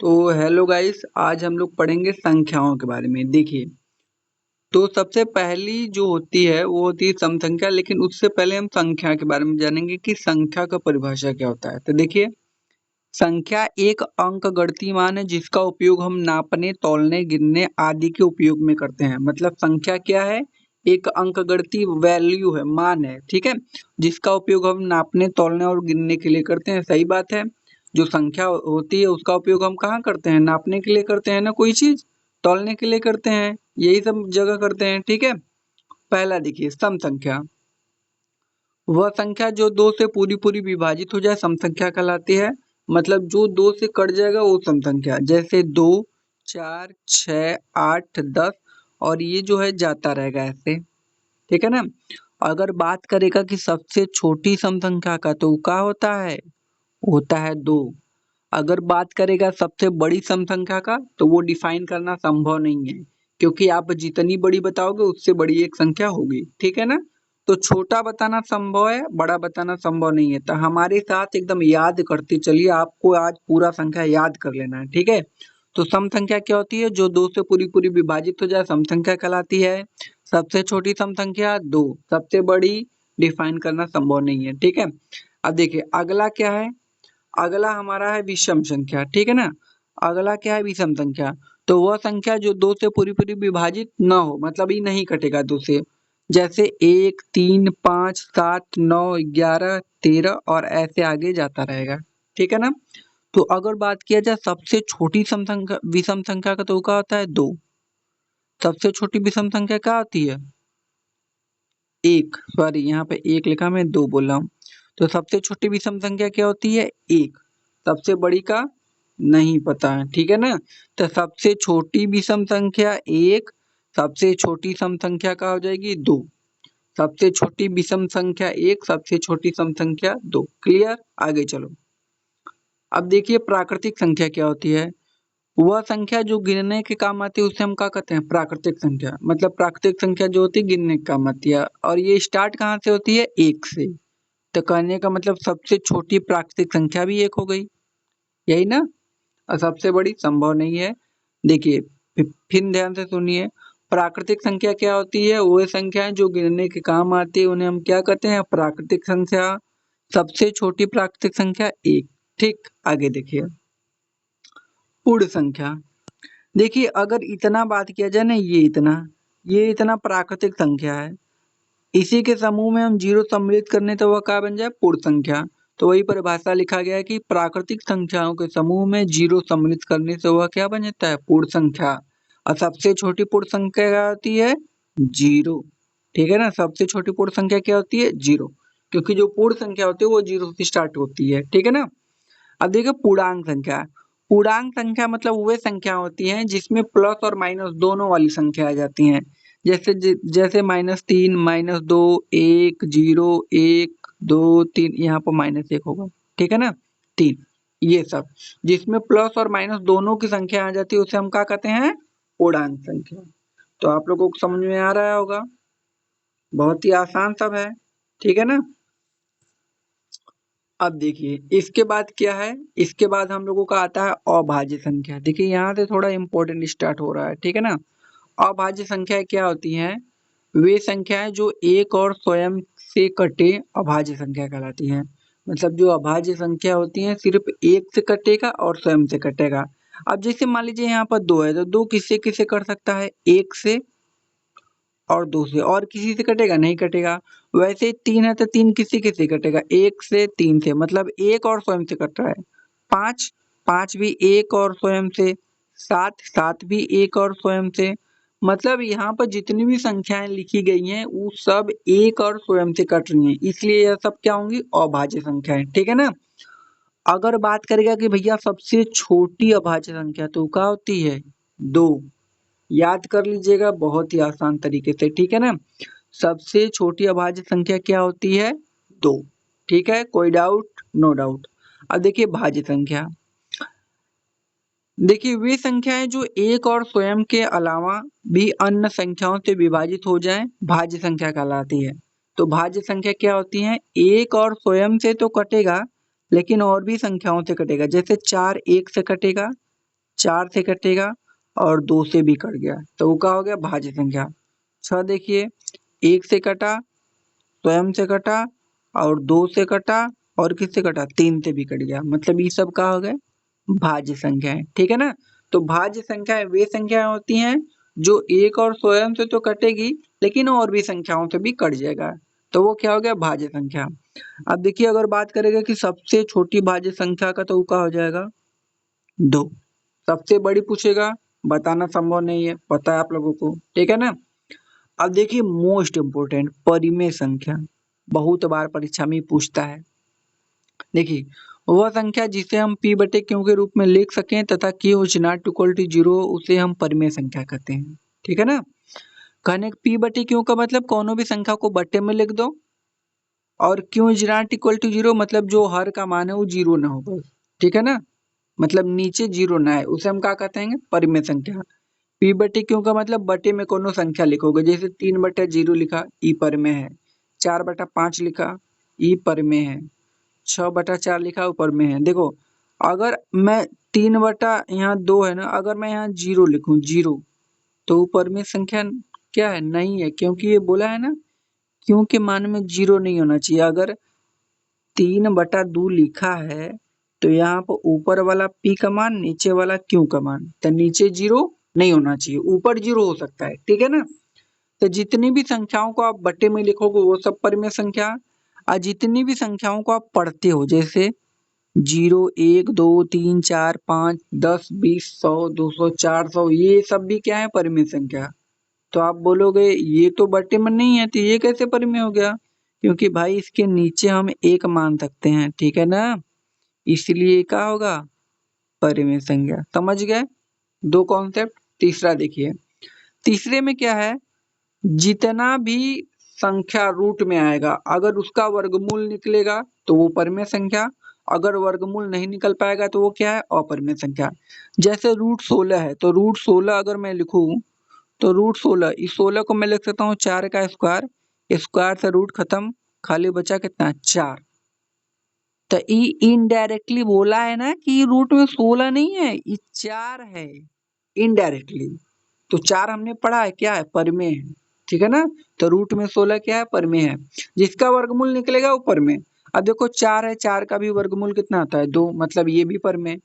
तो hello guys, आज हम लोग पढ़ेंगे संख्याओं के बारे में। देखिए, तो सबसे पहली जो होती है वो होती है सम संख्या। लेकिन उससे पहले हम संख्या के बारे में जानेंगे कि संख्या का परिभाषा क्या होता है। तो देखिए, संख्या एक अंक गणितीय मान है जिसका उपयोग हम नापने, तौलने, गिनने आदि के उपयोग में करते हैं। मतलब संख्या क्या है? एक अंक गणितीय वैल्यू है, मान है, ठीक है, जिसका उपयोग हम नापने, तौलने और गिनने के लिए करते हैं। सही बात है। जो संख्या होती है उसका उपयोग हम कहाँ करते हैं? नापने के लिए करते हैं ना, कोई चीज तौलने के लिए करते हैं, यही सब जगह करते हैं, ठीक है। पहला देखिए, सम संख्या। वह संख्या जो दो से पूरी पूरी विभाजित हो जाए सम संख्या कहलाती है। मतलब जो दो से कट जाएगा वो सम संख्या। जैसे 2, 4, 6, 8, 10 और ये जो है जाता रहेगा ऐसे, ठीक है ना। अगर बात करेगा कि सबसे छोटी सम संख्या का, तो क्या होता है 2। अगर बात करेगा सबसे बड़ी सम संख्या का, तो वो डिफाइन करना संभव नहीं है, क्योंकि आप जितनी बड़ी बताओगे उससे बड़ी एक संख्या होगी, ठीक है ना। तो छोटा बताना संभव है, बड़ा बताना संभव नहीं है। तो हमारे साथ एकदम याद करते चलिए, आपको आज पूरा संख्या याद कर लेना है, ठीक है। तो सम संख्या क्या होती है? जो दो से पूरी पूरी विभाजित हो जाए सम संख्या कहलाती है। सबसे छोटी सम संख्या 2, सबसे बड़ी डिफाइन करना संभव नहीं है, ठीक है। अब देखिए अगला क्या है। अगला हमारा है विषम संख्या, ठीक है ना। अगला क्या है? विषम संख्या। तो वह संख्या जो दो से पूरी पूरी विभाजित न हो, मतलब ये नहीं कटेगा दो से। जैसे 1, 3, 5, 7, 9, 11, 13 और ऐसे आगे जाता रहेगा, ठीक है ना। तो अगर बात किया जाए सबसे छोटी सम संख्या विषम संख्या का, तो क्या होता है? 2। सबसे छोटी विषम संख्या क्या होती है? 1। सॉरी, यहाँ पे 1 लिखा, मैं 2 बोल रहा हूँ। तो सबसे छोटी विषम संख्या क्या होती है? 1। सबसे बड़ी का नहीं पता है, ठीक है ना। तो सबसे छोटी विषम संख्या 1, सबसे छोटी सम संख्या का हो जाएगी 2। सबसे छोटी विषम संख्या 1, सबसे छोटी सम संख्या 2। क्लियर? आगे चलो। अब देखिए प्राकृतिक संख्या क्या होती है। वह संख्या जो गिनने के काम आती है उसे हम क्या कहते हैं? प्राकृतिक संख्या। मतलब प्राकृतिक संख्या जो होती है गिनने के काम आती है, और ये स्टार्ट कहाँ से होती है? 1 से। तो कहने का मतलब सबसे छोटी प्राकृतिक संख्या भी 1 हो गई, यही ना। और सबसे बड़ी संभव नहीं है। देखिए फिर ध्यान से सुनिए, प्राकृतिक संख्या क्या होती है? वो संख्याएं जो गिनने के काम आती है उन्हें हम क्या कहते हैं? प्राकृतिक संख्या। सबसे छोटी प्राकृतिक संख्या 1। ठीक, आगे देखिए पूर्ण संख्या। देखिए अगर इतना बात किया जाए ना, ये इतना प्राकृतिक संख्या है। इसी के समूह में हम जीरो सम्मिलित करने तो वह क्या बन जाए? पूर्ण संख्या। तो वही परिभाषा लिखा गया है कि प्राकृतिक संख्याओं के समूह में जीरो सम्मिलित करने से वह क्या बन जाता है? पूर्ण संख्या। और सबसे छोटी पूर्ण संख्या क्या होती है? जीरो, ठीक है ना। सबसे छोटी पूर्ण संख्या क्या होती है? जीरो, क्योंकि जो पूर्ण संख्या होती है वो जीरो से स्टार्ट होती है, ठीक है ना। अब देखिए पूर्णांक संख्या। पूर्णांक संख्या मतलब वे संख्या होती हैं जिसमें प्लस और माइनस दोनों वाली संख्या आ जाती हैं। जैसे -3, -2, 1, 0, 1, 2, 3, यहाँ पर -1 होगा, ठीक है ना। 3, ये सब जिसमें प्लस और माइनस दोनों की संख्या आ जाती है उसे हम क्या कहते हैं? पूर्णांक संख्या। तो आप लोगों को समझ में आ रहा होगा, बहुत ही आसान सब है, ठीक है ना। अब देखिए इसके बाद क्या है? इसके बाद हम लोगों का आता है अभाज्य संख्या। देखिए यहाँ से थोड़ा इंपॉर्टेंट स्टार्ट हो रहा है, ठीक है ना। अभाज्य संख्या क्या होती हैं? वे संख्याएं जो एक और स्वयं से कटे अभाज्य संख्या कहलाती हैं। मतलब जो अभाज्य संख्या होती है सिर्फ एक से कटेगा और स्वयं से कटेगा। अब जैसे मान लीजिए यहाँ पर 2 है, तो 2 किससे किससे कट सकता है? 1 से और 2 से, और किसी से कटेगा? नहीं कटेगा। वैसे 3 है तो 3 किसी किसी कटेगा? 1 से, 3 से, मतलब एक और स्वयं से कट रहा है। 5, 5 भी एक और स्वयं से। 7, 7 भी एक और स्वयं से। मतलब यहाँ पर जितनी भी संख्याएं लिखी गई हैं वो सब एक और स्वयं से कट रही हैं, इसलिए यह सब क्या होंगी? अभाज्य संख्याएं, ठीक है ना। अगर बात करेगा कि भैया सबसे छोटी अभाज्य संख्या, तो क्या होती है? 2। याद कर लीजिएगा बहुत ही आसान तरीके से, ठीक है ना। सबसे छोटी अभाज्य संख्या क्या होती है? 2। ठीक है, कोई डाउट? No doubt. अब देखिए भाज्य संख्या। देखिए वे संख्याएं जो एक और स्वयं के अलावा भी अन्य संख्याओं से विभाजित हो जाएं भाज्य संख्या कहलाती है। तो भाज्य संख्या क्या होती है? एक और स्वयं से तो कटेगा, लेकिन और भी संख्याओं से कटेगा। जैसे 4 1 से कटेगा, 4 से कटेगा और 2 से भी कट गया, तो वो क्या हो गया भाज्य संख्या। 6 देखिए 1 से कटा, स्वयं से कटा और 2 से कटा और किससे कटा 3 से भी कट गया, मतलब ये सब क्या हो गए भाज्य संख्या है, ठीक है ना। तो भाज्य संख्याएं वे संख्याएं होती हैं जो एक और स्वयं से तो कटेगी लेकिन और भी संख्याओं से भी कट जाएगा, तो वो क्या हो गया भाज्य संख्या। अब देखिए अगर बात करेंगे कि सबसे छोटी भाज्य संख्या का, तो वो क्या हो जाएगा 2। सबसे बड़ी पूछेगा, बताना संभव नहीं है, पता है आप लोगों को, ठीक है ना। अब देखिए मोस्ट इम्पोर्टेंट परिमेय संख्या, बहुत बार परीक्षा में पूछता है। देखिए वह संख्या जिसे हम p बटे q के रूप में लिख सकें तथा q is not equal to 0 उसे हम परिमेय संख्या कहते हैं, ठीक है ना। कहने p बटे q का मतलब कोनो भी संख्या को बटे में लिख दो, और q is not equal to 0 मतलब जो हर का मान है वो 0 ना हो बस, ठीक है ना, मतलब नीचे 0 ना है, उसे हम क्या कहते हैं परिमेय संख्या। p बटे q का मतलब बटे में कोनो संख्या लिखोगे, जैसे 3/0 लिखा ई परिमेय है, 4/5 लिखा ई परिमेय है, 6/4 लिखा ऊपर में है। देखो अगर मैं 3 बटा यहाँ 2 है ना, अगर मैं यहाँ 0 लिखूं 0, तो ऊपर में संख्या क्या है नहीं है, क्योंकि ये बोला है ना क्यों के मान में 0 नहीं होना चाहिए। अगर 3/2 लिखा है तो यहाँ पर ऊपर वाला p का मान नीचे वाला q का मान, तो नीचे 0 नहीं होना चाहिए, ऊपर 0 हो सकता है, ठीक है ना। तो जितनी भी संख्याओं को आप बटे में लिखोगे वो सब परिमेय संख्या, और जितनी भी संख्याओं को आप पढ़ते हो जैसे 0 1 2 3 4 5 10 20 100 200 400, ये सब भी क्या है परिमेय संख्या। तो आप बोलोगे ये तो बटे में नहीं है तो ये कैसे परिमेय हो गया, क्योंकि भाई इसके नीचे हम 1 मान सकते हैं, ठीक है ना, इसलिए क्या होगा परिमेय संख्या। समझ गए दो कॉन्सेप्ट। तीसरा देखिए, तीसरे में क्या है, जितना भी संख्या रूट में आएगा अगर उसका वर्गमूल निकलेगा तो वो परिमेय संख्या, अगर वर्गमूल नहीं निकल पाएगा तो वो क्या है अपरिमेय संख्या। जैसे रूट 16 है, तो रूट 16 अगर मैं लिखूं तो रूट 16, इस 16 को मैं लिख सकता हूँ 4 का स्क्वायर, स्क्वायर से रूट खत्म, खाली बचा कितना 4। तो इनडायरेक्टली बोला है ना कि रूट में 16 नहीं है, ये 4 है इनडायरेक्टली। तो 4 हमने पढ़ा है क्या है परिमेय है, ठीक है ना। तो रूट में 16 क्या है परिमेय है, जिसका वर्गमूल निकलेगा वो परिमेय। अब देखो 4 है, 4 का भी वर्गमूल कितना आता है 2, मतलब ये भी परिमेय,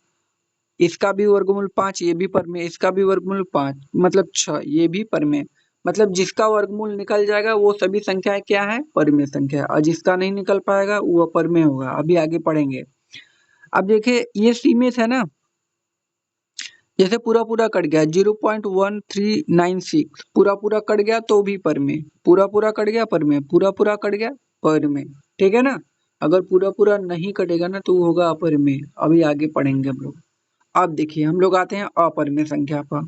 इसका भी वर्गमूल 5 ये भी परिमेय, इसका भी वर्गमूल 5 मतलब 6 ये भी परिमेय। मतलब जिसका वर्गमूल निकल जाएगा वो सभी संख्याएं क्या है परिमेय संख्या, और जिसका नहीं निकल पाएगा वो अपरिमेय होगा, अभी आगे पढ़ेंगे। अब देखिए ये सीमित है ना, जैसे पूरा पूरा कट गया 0.1396, पूरा पूरा कट गया तो भी परिमेय, पूरा पूरा कट गया परिमेय, पूरा पूरा कट गया परिमेय, ठीक है ना। अगर पूरा पूरा नहीं कटेगा ना तो वो होगा अपरिमेय, अभी आगे पढ़ेंगे हम लोग। अब देखिए हम लोग आते हैं अपरिमेय संख्या पर।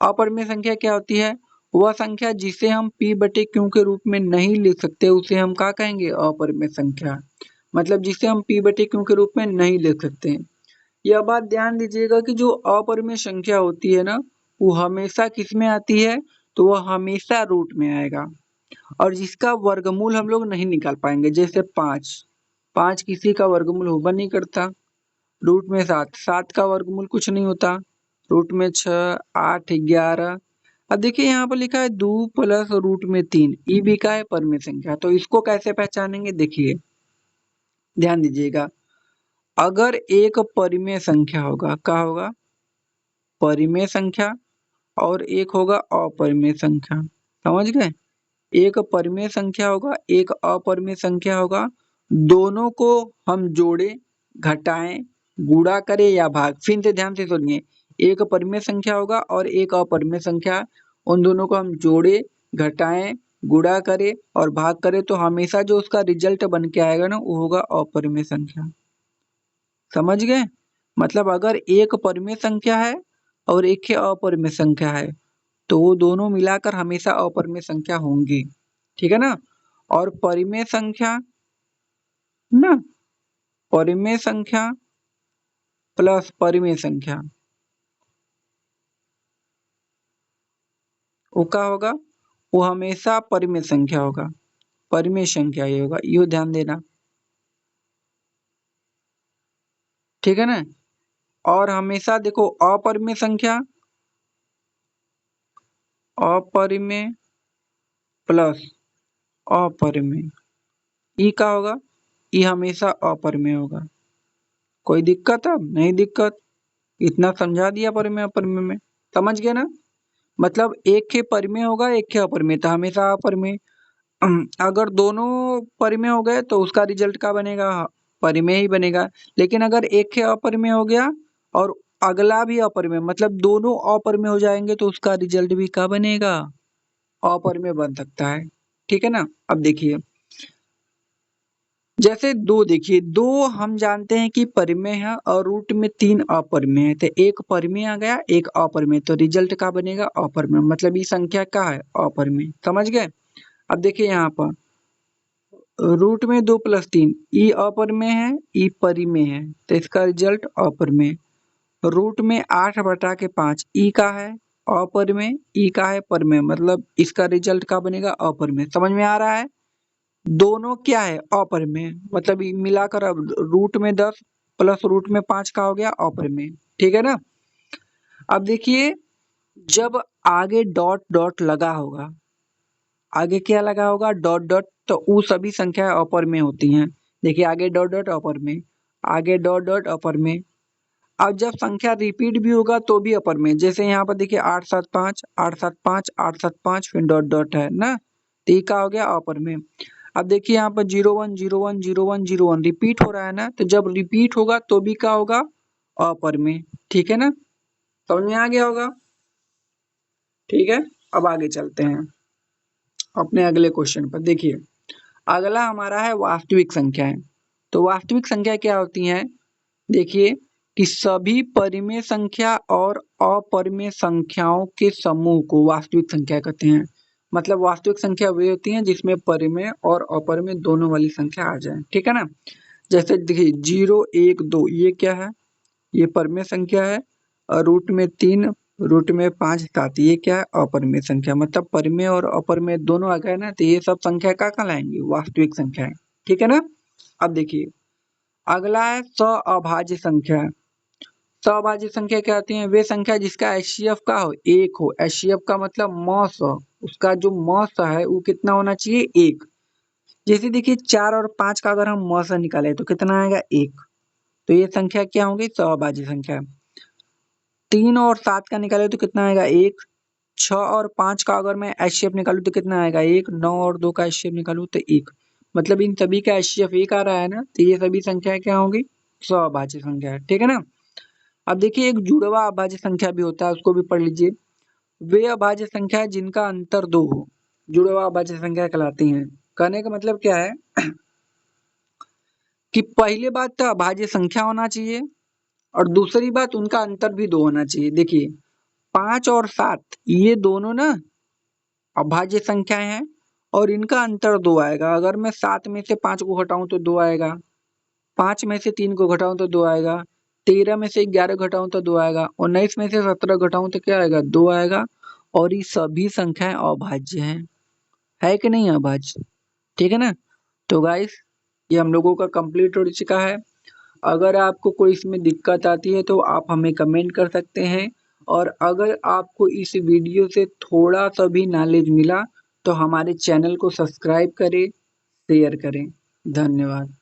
अपरिमेय संख्या क्या होती है, वह संख्या जिसे हम p बटे q के रूप में नहीं लिख सकते उसे हम क्या कहेंगे अपरिमेय संख्या, मतलब जिसे हम p बटे q के रूप में नहीं लिख सकते। यह बात ध्यान दीजिएगा कि जो अपरिमेय संख्या होती है ना वो हमेशा किस में आती है, तो वह हमेशा रूट में आएगा, और जिसका वर्गमूल हम लोग नहीं निकाल पाएंगे। जैसे 5, 5 किसी का वर्गमूल होगा नहीं करता, रूट में 7, 7 का वर्गमूल कुछ नहीं होता, रूट में 6 8 11। अब देखिए यहाँ पर लिखा है 2 प्लस रूट में 3, ये भी का है परिमेय संख्या। तो इसको कैसे पहचानेंगे देखिए ध्यान दीजिएगा, अगर एक परिमेय संख्या होगा क्या होगा परिमेय संख्या, और एक होगा अपरिमेय संख्या, समझ गए। एक परिमेय संख्या होगा एक अपरिमेय संख्या होगा, दोनों को हम जोड़े घटाएं गुणा करें या भाग, फिर से ध्यान से सुनिए, एक परिमेय संख्या होगा और एक अपरिमेय संख्या, उन दोनों को हम जोड़े घटाएं गुणा करें और भाग करें तो हमेशा जो उसका रिजल्ट बन के आएगा ना वो होगा अपरिमेय संख्या, समझ गए। मतलब अगर एक परिमेय संख्या है और एक है अपरिमेय संख्या है तो वो दोनों मिलाकर हमेशा अपरिमेय संख्या होंगी, ठीक है ना। और परिमेय संख्या ना, परिमेय संख्या प्लस परिमेय संख्या वो क्या होगा, वो हमेशा परिमेय संख्या होगा, परिमेय संख्या ये होगा, यो ध्यान देना, ठीक है ना। और हमेशा देखो अपरिमेय संख्या अपरिमेय प्लस अपरिमेय, ई का होगा, ई हमेशा अपरिमेय होगा। कोई दिक्कत? अब नहीं दिक्कत, इतना समझा दिया परिमेय अपरिमेय में, समझ गए ना। मतलब एक के परिमेय होगा, एक के अपरिमेय, तो हमेशा अपरिमेय। अगर दोनों परिमेय हो गए तो उसका रिजल्ट क्या बनेगा? परिमेय ही बनेगा। लेकिन अगर एक के अपरिमेय हो गया और अगला भी अपरिमेय, मतलब दोनों अपरिमेय हो जाएंगे तो उसका रिजल्ट भी क्या बनेगा? अपरिमेय बन सकता है। ठीक है ना। अब देखिए, जैसे दो, देखिए दो हम जानते हैं कि परिमेय है और रूट में 3 अपरिमेय है, तो एक परिमेय आ गया, एक अपरिमेय, तो रिजल्ट क्या बनेगा? अपरिमेय। मतलब ये संख्या क्या है? अपरिमेय। समझ गए। अब देखिए यहाँ पर रूट में 2 + 3, ई अपरिमेय है, ई परिमेय है, तो इसका रिजल्ट अपरिमेय। रूट में 8/5, ई का है अपरिमेय, ई का है परिमेय, मतलब इसका रिजल्ट क्या बनेगा? अपरिमेय। समझ में आ रहा है? दोनों क्या है? अपरिमेय, मतलब मिलाकर अब रूट में 10 प्लस रूट में 5 का हो गया अपरिमेय। ठीक है ना। अब देखिए, जब आगे डॉट डॉट लगा होगा, आगे क्या लगा होगा? डॉट डॉट, तो वो सभी संख्याएं अपरिमेय होती हैं। देखिए आगे डॉट डॉट अपरिमेय, आगे डॉट डॉट अपरिमेय। अब जब संख्या रिपीट भी होगा तो भी अपरिमेय। जैसे यहाँ पर देखिए 875 875 875, फिर डॉट डॉट है ना, तो ये क्या हो गया? अपरिमेय। अब देखिए यहाँ पर 01 01 01 01 रिपीट हो रहा है ना, तो जब रिपीट होगा तो भी क्या होगा? अपरिमेय। ठीक है ना, समझ में आ गया होगा। ठीक है, अब आगे चलते हैं अपने अगले क्वेश्चन पर। देखिए अगला हमारा है वास्तविक संख्याएं। तो वास्तविक संख्या क्या होती हैं? देखिए कि सभी परिमेय संख्या और अपरिमेय संख्याओं के समूह को वास्तविक संख्या कहते हैं। मतलब वास्तविक संख्या वे होती हैं जिसमें परिमेय और अपरिमेय दोनों वाली संख्या आ जाए। ठीक है ना। जैसे देखिए 0 1 2, ये क्या है? ये परिमेय संख्या है। और रूट में 3, रूट में 5 7, ये क्या है? अपरिमेय संख्या। मतलब परिमेय और अपरिमेय दोनों आ गए ना, तो ये सब संख्या क्या कहलाएंगी? वास्तविक संख्याएं। ठीक है ना। अब देखिए अगला है सअभाज्य संख्या। सअभाज्य संख्या क्या होती है? वे संख्या जिसका एचसीएफ का हो 1 हो। एचसीएफ का मतलब मॉस, उसका जो मॉस है वो कितना होना चाहिए? 1। जैसे देखिए 4 और 5 का अगर हम मॉस निकाले तो कितना आएगा? 1। तो ये संख्या क्या होगी? सअभाज्य संख्या। 3 और 7 का निकाले तो कितना आएगा? 1। 6 और 5 का अगर मैं एचसीएफ निकालूं तो कितना आएगा? 1। 9 और 2 का एचसीएफ निकालूं तो 1। मतलब इन सभी का एचसीएफ 1 आ रहा है ना, तो ये सभी संख्याएं क्या होंगी? सअभाज्य संख्या है। ठीक है ना। अब देखिए एक जुड़वा अभाज्य संख्या भी होता है, उसको भी पढ़ लीजिए। वे अभाज्य संख्या है जिनका अंतर 2 हो, जुड़वा अभाज्य संख्या कहलाती हैं। कहने का मतलब क्या है कि पहली बात तो अभाज्य संख्या होना चाहिए और दूसरी बात उनका अंतर भी 2 होना चाहिए। देखिए 5 और 7 ये दोनों ना अभाज्य संख्याएं हैं और इनका अंतर 2 आएगा। अगर मैं 7 में से 5 को घटाऊं तो 2 आएगा, 5 में से 3 को घटाऊं तो 2 आएगा, 13 में से 11 घटाऊं तो 2 आएगा, 19 में से 17 घटाऊं तो क्या आएगा? 2 आएगा। और ये सभी संख्याएं अभाज्य हैं, है कि नहीं अभाज्य? ठीक है ना। तो गाइस ये हम लोगों का कंप्लीट हो चुका है। अगर आपको कोई इसमें दिक्कत आती है तो आप हमें कमेंट कर सकते हैं। और अगर आपको इस वीडियो से थोड़ा सा भी नॉलेज मिला तो हमारे चैनल को सब्सक्राइब करें, शेयर करें। धन्यवाद।